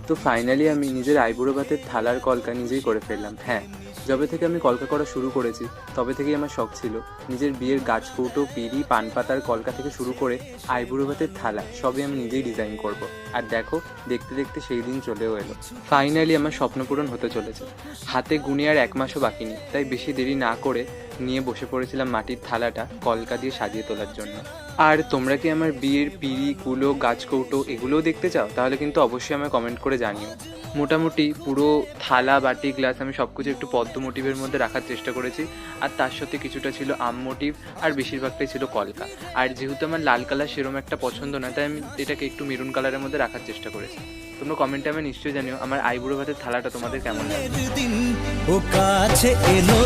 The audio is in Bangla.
তো ফাইনালি আমি নিজের আইবুড়ো ভাতের থালার কলকা নিজেই করে ফেললাম। হ্যাঁ, যবে থেকে আমি কলকা করা শুরু করেছি তবে থেকেই আমার শখ ছিল নিজের বিয়ের গাছকৌটো, পিঁড়ি, পান পাতার কলকা থেকে শুরু করে আইবুড়ো ভাতের থালা সবই আমি নিজেই ডিজাইন করব। আর দেখো, দেখতে দেখতে সেই দিন চলেও এলো। ফাইনালি আমার স্বপ্ন পূরণ হতে চলেছে। হাতে গুনে আর 1 মাসও বাকি নেই, তাই বেশি দেরি না করে নিয়ে বসে পড়েছিলাম মাটির থালাটা কলকা দিয়ে সাজিয়ে তোলার জন্য। আর তোমরা কি আমার বিয়ের পিঁড়ি, কুলো, গাছকৌটো এগুলোও দেখতে চাও? তাহলে কিন্তু অবশ্যই আমায় কমেন্ট করে জানিও। মোটামুটি পুরো থালা, বাটি, গ্লাস আমি সব কিছু একটু পদ্ম মোটিভের মধ্যে রাখার চেষ্টা করেছি। আর তার সাথে কিছুটা ছিল আম মোটিভ, আর বেশিরভাগটাই ছিল কলকা। আর যেহেতু আমার লাল কালার সেরম একটা পছন্দ না, তাই আমি এটাকে একটু মেরুন কালারের মধ্যে রাখার চেষ্টা করেছি। তোমরা কমেন্টে আমি নিশ্চয়ই জানিও আমার আইবুড়ো ভাতের থালাটা তোমাদের কেমন লাগে। দিন ও কাছে এলো।